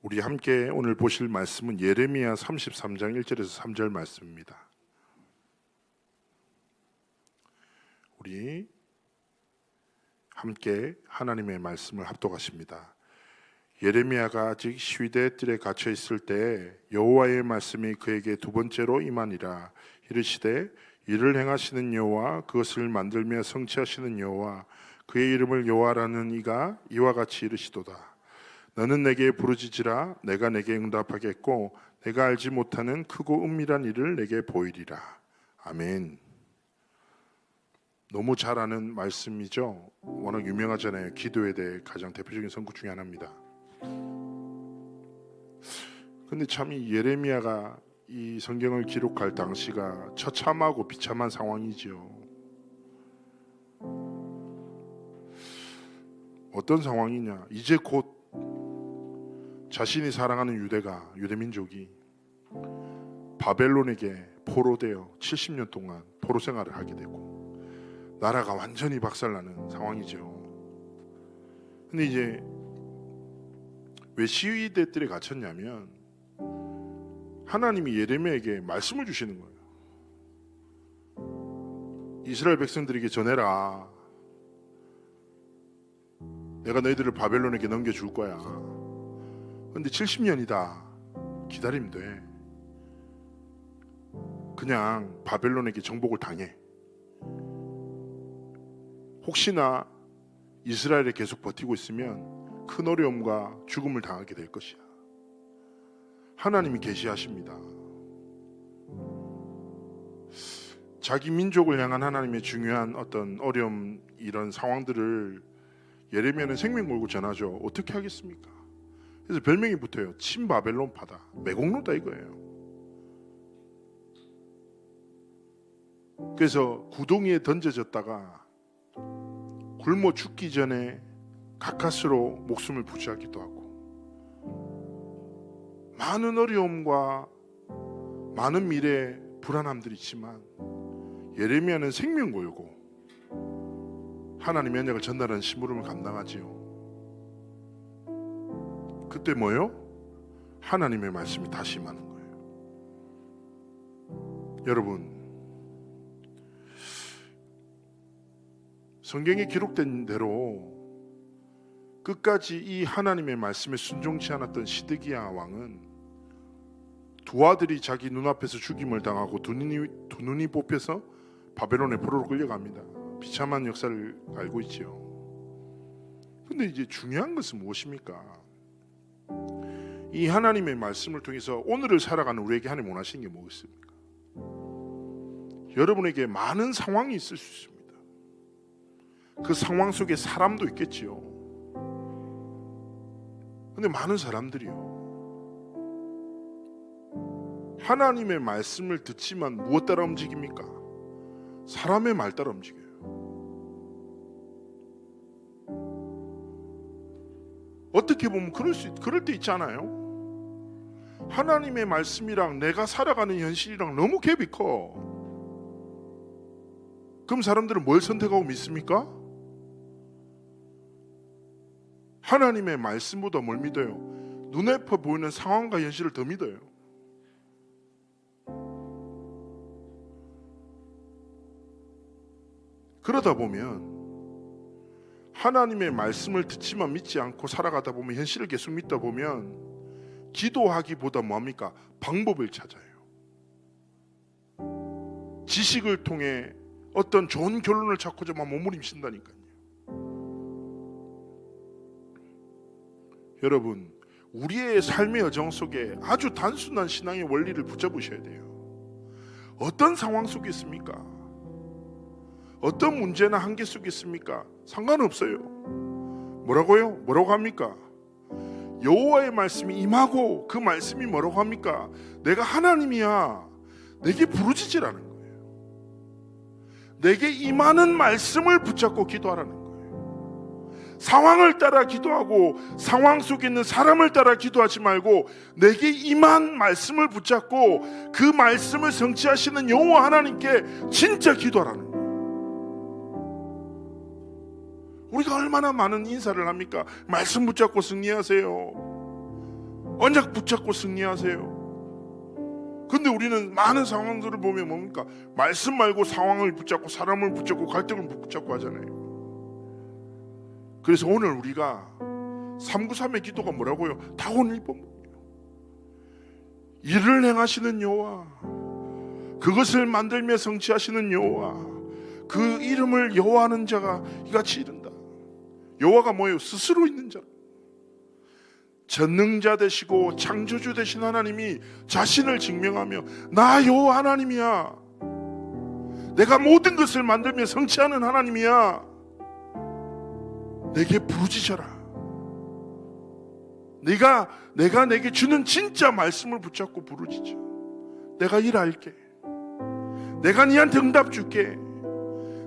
우리 함께 오늘 보실 말씀은 예레미야 33장 1절에서 3절 말씀입니다. 우리 함께 하나님의 말씀을 합독하십니다. 예레미야가 아직 시위대 뜰에 갇혀 있을 때 여호와의 말씀이 그에게 두 번째로 임하니라. 이르시되 이를 행하시는 여호와, 그것을 만들며 성취하시는 여호와, 그의 이름을 여호와라는 이가 이와 같이 이르시도다. 너는 내게 부르짖으라. 내가 내게 응답하겠고 내가 알지 못하는 크고 은밀한 일을 내게 보이리라. 아멘. 너무 잘 아는 말씀이죠. 워낙 유명하잖아요. 기도에 대해 가장 대표적인 선구 중에 하나입니다. 근데 참 이 예레미야가 이 성경을 기록할 당시가 처참하고 비참한 상황이지요. 어떤 상황이냐? 이제 곧 자신이 사랑하는 유대민족이 바벨론에게 포로되어 70년 동안 포로 생활을 하게 되고 나라가 완전히 박살나는 상황이죠. 근데 이제 왜 시위대들에 갇혔냐면 하나님이 예레미야에게 말씀을 주시는 거예요. 이스라엘 백성들에게 전해라. 내가 너희들을 바벨론에게 넘겨줄 거야. 근데 70년이다. 기다리면 돼. 그냥 바벨론에게 정복을 당해. 혹시나 이스라엘에 계속 버티고 있으면 큰 어려움과 죽음을 당하게 될 것이야. 하나님이 계시하십니다. 자기 민족을 향한 하나님의 중요한 어떤 어려움, 이런 상황들을 예레미야는 생명 걸고 전하죠. 어떻게 하겠습니까? 그래서 별명이 붙어요. 친바벨론파다, 매국노다 이거예요. 그래서 구덩이에 던져졌다가 굶어 죽기 전에 가까스로 목숨을 부지하기도 하고, 많은 어려움과 많은 미래 불안함들이 있지만 예레미야는 생명 걸고 하나님의 언약을 전달하는 심부름을 감당하지요. 그때 뭐요? 하나님의 말씀이 다시 임하는 거예요. 여러분, 성경에 기록된 대로 끝까지 이 하나님의 말씀에 순종치 않았던 시드기야 왕은 두 아들이 자기 눈앞에서 죽임을 당하고 두 눈이 뽑혀서 바벨론의 포로로 끌려갑니다. 비참한 역사를 알고 있지요. 근데 이제 중요한 것은 무엇입니까? 이 하나님의 말씀을 통해서 오늘을 살아가는 우리에게 하나님 원하시는 게 무엇입니까? 여러분에게 많은 상황이 있을 수 있습니다. 그 상황 속에 사람도 있겠지요. 근데 많은 사람들이요, 하나님의 말씀을 듣지만 무엇 따라 움직입니까? 사람의 말 따라 움직여요. 어떻게 보면 그럴 때 있잖아요. 하나님의 말씀이랑 내가 살아가는 현실이랑 너무 갭이 커. 그럼 사람들은 뭘 선택하고 믿습니까? 하나님의 말씀보다 뭘 믿어요? 눈에 보이는 상황과 현실을 더 믿어요. 그러다 보면 하나님의 말씀을 듣지만 믿지 않고 살아가다 보면, 현실을 계속 믿다 보면 기도하기보다 뭐합니까? 방법을 찾아요. 지식을 통해 어떤 좋은 결론을 찾고자 몸부림친다니까요. 여러분, 우리의 삶의 여정 속에 아주 단순한 신앙의 원리를 붙잡으셔야 돼요. 어떤 상황 속에 있습니까? 어떤 문제나 한계 속에 있습니까? 상관없어요. 뭐라고요? 뭐라고 합니까? 여호와의 말씀이 임하고, 그 말씀이 뭐라고 합니까? 내가 하나님이야. 내게 부르짖으라는 거예요. 내게 임하는 말씀을 붙잡고 기도하라는 거예요. 상황을 따라 기도하고 상황 속에 있는 사람을 따라 기도하지 말고 내게 임한 말씀을 붙잡고 그 말씀을 성취하시는 여호와 하나님께 진짜 기도하라는 거예요. 우리가 얼마나 많은 인사를 합니까? 말씀 붙잡고 승리하세요. 언약 붙잡고 승리하세요. 근데 우리는 많은 상황들을 보면 뭡니까? 말씀 말고 상황을 붙잡고 사람을 붙잡고 갈등을 붙잡고 하잖아요. 그래서 오늘 우리가 393의 기도가 뭐라고요? 다온 일본문이에요. 일을 행하시는 여호와, 그것을 만들며 성취하시는 여호와, 그 이름을 여호와하는 자가 이같이 이른다. 여호와가 뭐예요? 스스로 있는 자, 전능자 되시고 창조주 되신 하나님이 자신을 증명하며 나 여호와 하나님이야, 내가 모든 것을 만들며 성취하는 하나님이야, 내게 부르짖어라. 내가 내게 주는 진짜 말씀을 붙잡고 부르짖어. 내가 일할게. 내가 네한테 응답 줄게.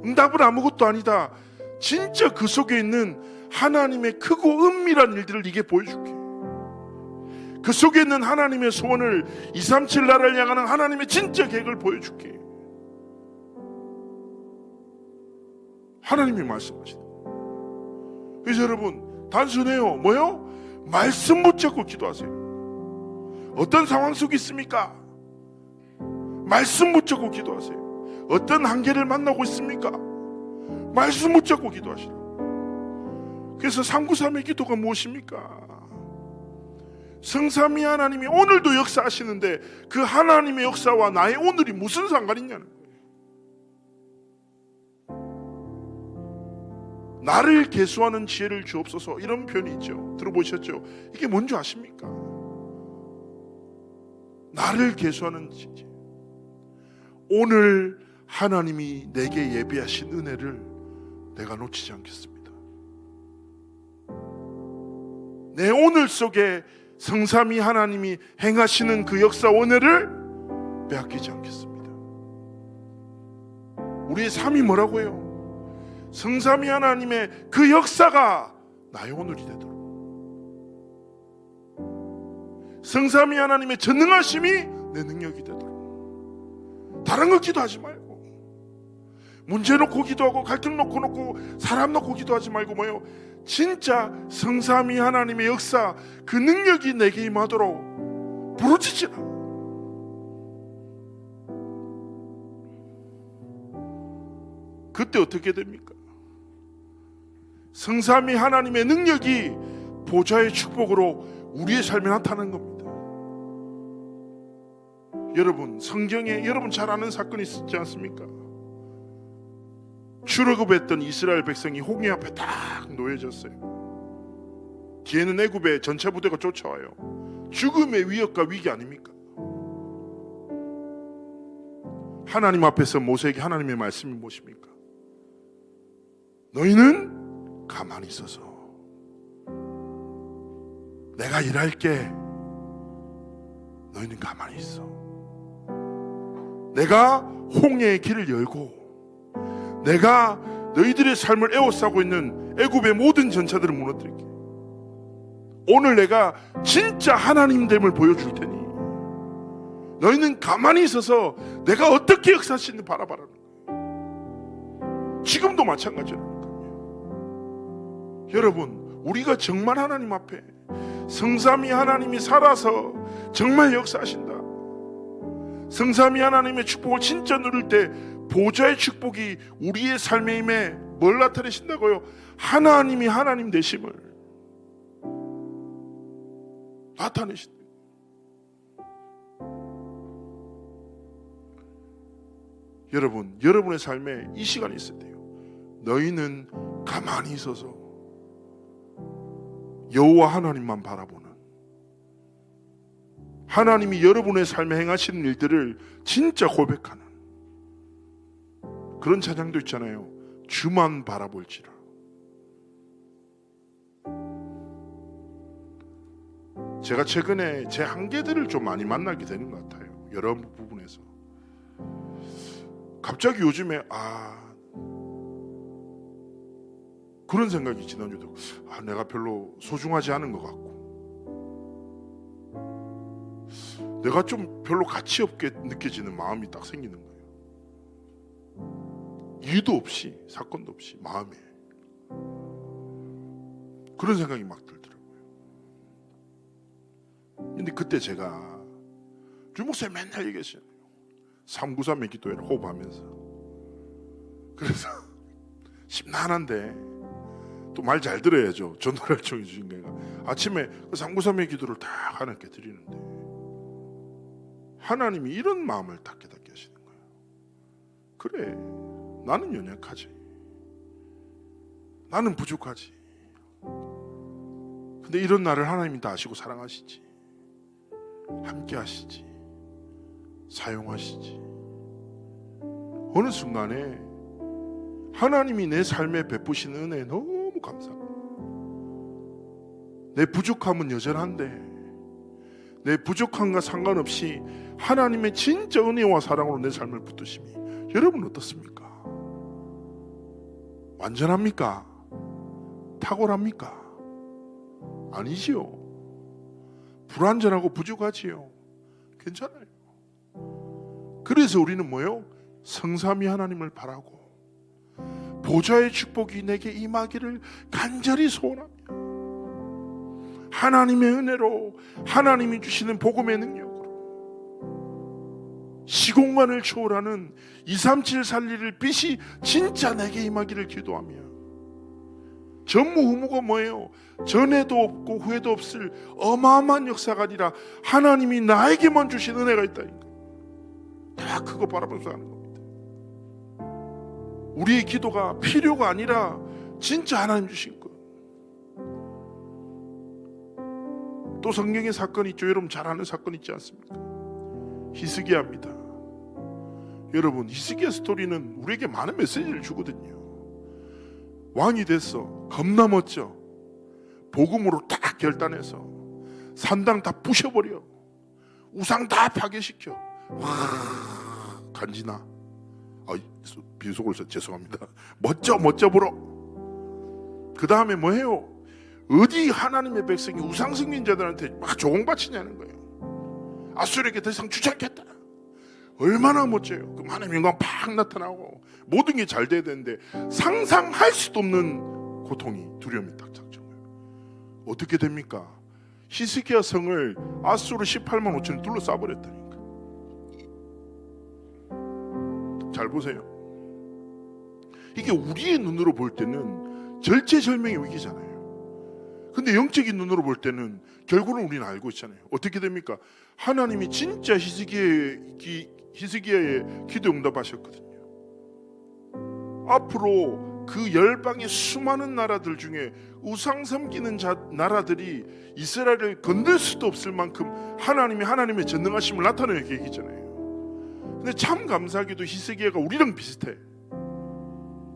응답은 아무것도 아니다. 진짜 그 속에 있는 하나님의 크고 은밀한 일들을 네게 보여줄게. 그 속에 있는 하나님의 소원을 237 나라를 향하는 하나님의 진짜 계획을 보여줄게. 하나님이 말씀하시다. 그래서 여러분 단순해요. 뭐요? 말씀 붙잡고 기도하세요. 어떤 상황 속에 있습니까? 말씀 붙잡고 기도하세요. 어떤 한계를 만나고 있습니까? 말씀 붙잡고 기도하시라고. 그래서 393의 기도가 무엇입니까? 성삼위 하나님이 오늘도 역사하시는데 그 하나님의 역사와 나의 오늘이 무슨 상관이 있냐는 거예요. 나를 계수하는 지혜를 주옵소서, 이런 표현이 있죠. 들어보셨죠? 이게 뭔지 아십니까? 나를 계수하는 지혜. 오늘 하나님이 내게 예비하신 은혜를 내가 놓치지 않겠습니다. 내 오늘 속에 성삼위 하나님이 행하시는 그 역사 은혜를 빼앗기지 않겠습니다. 우리의 삶이 뭐라고 해요? 성삼위 하나님의 그 역사가 나의 오늘이 되도록, 성삼위 하나님의 전능하심이 내 능력이 되도록. 다른 거 기도하지 말고, 문제 놓고 기도하고 갈등 놓고 사람 놓고 기도하지 말고 뭐예요? 진짜 성삼위 하나님의 역사, 그 능력이 내게 임하도록 부르짖으라. 그때 어떻게 됩니까? 성삼위 하나님의 능력이 보좌의 축복으로 우리의 삶에 나타나는 겁니다. 여러분, 성경에 여러분 잘 아는 사건이 있었지 않습니까? 출애굽했던 이스라엘 백성이 홍해 앞에 딱 놓여졌어요. 뒤에는 애굽의 전체 부대가 쫓아와요. 죽음의 위협과 위기 아닙니까? 하나님 앞에서 모세에게 하나님의 말씀이 무엇입니까? 너희는 가만히 있어서 내가 일할게. 너희는 가만히 있어. 내가 홍해의 길을 열고 내가 너희들의 삶을 에워싸고 있는 애굽의 모든 전차들을 무너뜨릴게. 오늘 내가 진짜 하나님됨을 보여줄 테니 너희는 가만히 있어서 내가 어떻게 역사하시는지 바라봐라는 거예요. 지금도 마찬가지라니까요. 여러분, 우리가 정말 하나님 앞에 성삼위 하나님이 살아서 정말 역사하신다, 성삼위 하나님의 축복을 진짜 누릴 때 보좌의 축복이 우리의 삶에 임해 뭘 나타내신다고요? 하나님이 하나님 되심을 나타내신다. 여러분, 여러분의 삶에 이 시간이 있을 때요, 너희는 가만히 있어서 여호와 하나님만 바라보는, 하나님이 여러분의 삶에 행하시는 일들을 진짜 고백하는 그런 찬양도 있잖아요. 주만 바라볼지라. 제가 최근에 제 한계들을 좀 많이 만나게 되는 것 같아요. 여러 부분에서. 갑자기 요즘에 그런 생각이 지난주도 내가 별로 소중하지 않은 것 같고, 내가 좀 별로 가치 없게 느껴지는 마음이 딱 생기는 거예요. 이유도 없이, 사건도 없이 마음에 그런 생각이 막 들더라고요. 근데 그때 제가 주목사님 맨날 얘기했어요. 393의 기도회를 호흡하면서. 그래서 심란한데 또 말 잘 들어야죠. 전도를 청해 주신 거니까. 아침에 그 393의 기도를 다 하나님께 드리는데 하나님이 이런 마음을 딱 깨닫게 하시는 거예요. 그래, 나는 연약하지, 나는 부족하지. 근데 이런 나를 하나님이 다 아시고 사랑하시지, 함께 하시지, 사용하시지. 어느 순간에 하나님이 내 삶에 베푸신 은혜에 너무 감사합니다. 내 부족함은 여전한데 내 부족함과 상관없이 하나님의 진짜 은혜와 사랑으로 내 삶을 붙드심이, 여러분 어떻습니까? 완전합니까? 탁월합니까? 아니지요. 불완전하고 부족하지요. 괜찮아요. 그래서 우리는 뭐요? 성삼위 하나님을 바라고 보좌의 축복이 내게 임하기를 간절히 소원합니다. 하나님의 은혜로, 하나님이 주시는 복음의 능력으로 시공간을 초월하는 237 살리를 빛이 진짜 내게 임하기를 기도하며, 전무후무가 뭐예요? 전에도 없고 후에도 없을 어마어마한 역사가 아니라 하나님이 나에게만 주신 은혜가 있다니까. 다 그거 바라보면서 하는 겁니다. 우리의 기도가 필요가 아니라 진짜 하나님 주신 것. 또 성경의 사건이 있죠. 여러분 잘 아는 사건 있지 않습니까? 히스기야입니다. 여러분, 히스기야 스토리는 우리에게 많은 메시지를 주거든요. 왕이 됐어. 겁나 멋져. 복음으로 딱 결단해서 산당 다 부셔버려. 우상 다 파괴시켜. 와, 간지나. 비속어로 죄송합니다. 멋져 보러. 그 다음에 뭐해요? 어디 하나님의 백성이 우상 승리자들한테 막 조공바치냐는 거예요. 아수르에게 더 이상 주지 않겠다. 얼마나 멋져요. 그 하나님의 영광 팍 나타나고 모든 게 잘 돼야 되는데 상상할 수도 없는 고통이, 두려움이 딱 작정해요. 어떻게 됩니까? 히스기야 성을 아수르 18만 5천이 둘러싸버렸다니까. 잘 보세요. 이게 우리의 눈으로 볼 때는 절체절명의 위기잖아요. 근데 영적인 눈으로 볼 때는 결국은 우리는 알고 있잖아요. 어떻게 됩니까? 하나님이 진짜 히스기야의 기도 응답하셨거든요. 앞으로 그 열방의 수많은 나라들 중에 우상 섬기는 나라들이 이스라엘을 건들 수도 없을 만큼 하나님의 전능하심을 나타내는 계획이잖아요. 근데 참 감사하게도 히스기야가 우리랑 비슷해.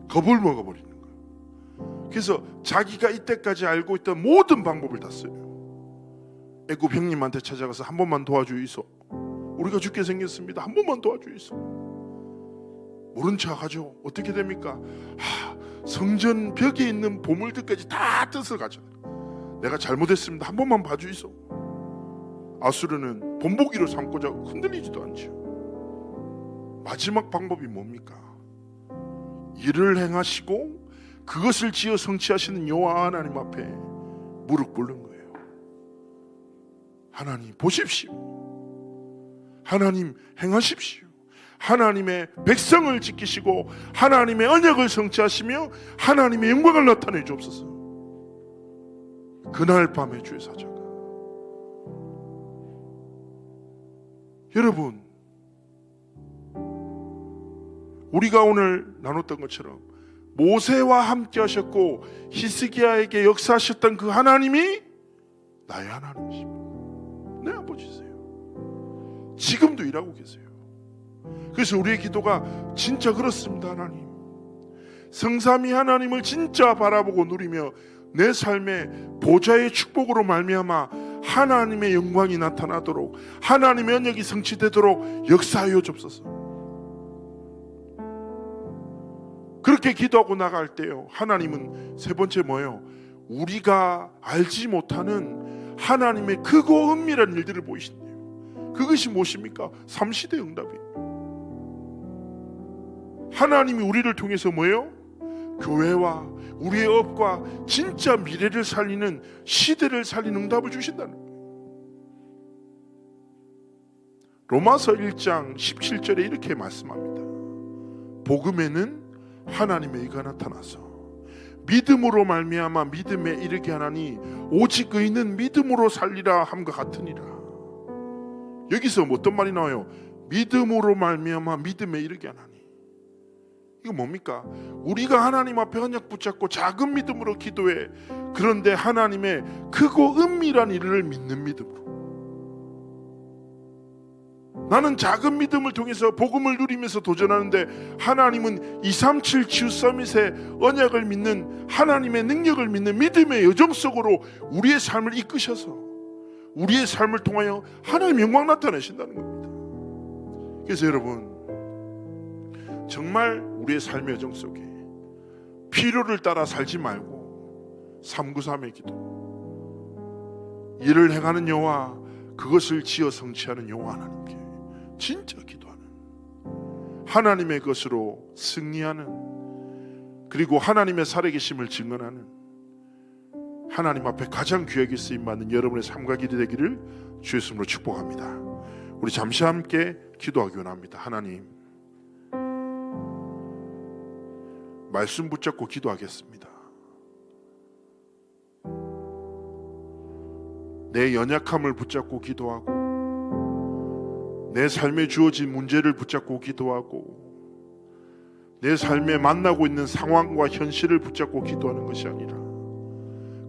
겁을 먹어버리는 거예요. 그래서 자기가 이때까지 알고 있던 모든 방법을 다 써요. 애굽 형님한테 찾아가서 한 번만 도와주이소. 우리가 죽게 생겼습니다. 한 번만 도와주이소. 모른 척하죠. 어떻게 됩니까? 성전 벽에 있는 보물들까지 다 뜯어 가잖아요. 내가 잘못했습니다. 한 번만 봐주이소. 아수르는 본보기로 삼고자 흔들리지도 않죠. 마지막 방법이 뭡니까? 일을 행하시고 그것을 지어 성취하시는 여호와 하나님 앞에 무릎 꿇는 거예요. 하나님 보십시오. 하나님 행하십시오. 하나님의 백성을 지키시고 하나님의 언약을 성취하시며 하나님의 영광을 나타내 주옵소서. 그날 밤에 주의 사자가, 여러분, 우리가 오늘 나눴던 것처럼 모세와 함께 하셨고 히스기야에게 역사하셨던 그 하나님이 나의 하나님이십니다. 내 아버지세요. 지금도 일하고 계세요. 그래서 우리의 기도가 진짜 그렇습니다. 하나님, 성삼위 하나님을 진짜 바라보고 누리며 내 삶에 보좌의 축복으로 말미암아 하나님의 영광이 나타나도록, 하나님의 언약이 성취되도록 역사하여 주옵소서. 그렇게 기도하고 나갈 때요, 하나님은 세 번째 뭐예요? 우리가 알지 못하는 하나님의 크고 은밀한 일들을 보이신대요. 그것이 무엇입니까? 삼시대 응답이에요. 하나님이 우리를 통해서 뭐예요? 교회와 우리의 업과 진짜 미래를 살리는, 시대를 살리는 응답을 주신다는 거예요. 로마서 1장 17절에 이렇게 말씀합니다. 복음에는 하나님의 의가 나타나서 믿음으로 말미암아 믿음에 이르게 하나니 오직 의인은 믿음으로 살리라 함과 같으니라. 여기서 어떤 말이 나와요? 믿음으로 말미암아 믿음에 이르게 하나니. 이거 뭡니까? 우리가 하나님 앞에 언약 붙잡고 작은 믿음으로 기도해. 그런데 하나님의 크고 은밀한 일을 믿는 믿음으로. 나는 작은 믿음을 통해서 복음을 누리면서 도전하는데 하나님은 237 치유 서밋의 언약을 믿는 하나님의 능력을 믿는 믿음의 여정 속으로 우리의 삶을 이끄셔서 우리의 삶을 통하여 하나님의 영광 나타내신다는 겁니다. 그래서 여러분, 정말 우리의 삶의 여정 속에 필요를 따라 살지 말고 393의 기도, 일을 행하는 여호와, 그것을 지어 성취하는 여호와 하나님께 진짜 기도하는, 하나님의 것으로 승리하는, 그리고 하나님의 살아계심을 증언하는, 하나님 앞에 가장 귀하게 쓰임받는 여러분의 삶과 길이 되기를 주 예수님으로 축복합니다. 우리 잠시 함께 기도하기 원합니다. 하나님, 말씀 붙잡고 기도하겠습니다. 내 연약함을 붙잡고 기도하고, 내 삶에 주어진 문제를 붙잡고 기도하고, 내 삶에 만나고 있는 상황과 현실을 붙잡고 기도하는 것이 아니라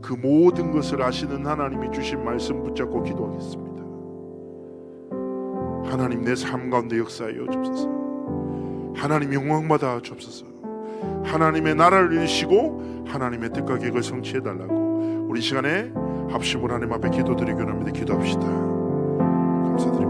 그 모든 것을 아시는 하나님이 주신 말씀 붙잡고 기도하겠습니다. 하나님, 내 삶 가운데 역사하여 주옵소서. 하나님, 영광받아 주옵소서. 하나님의 나라를 이루시고 하나님의 뜻과 계획을 성취해달라고 우리 시간에 합심으로 하나님 앞에 기도드리기 원합니다. 기도합시다. 감사드립니다.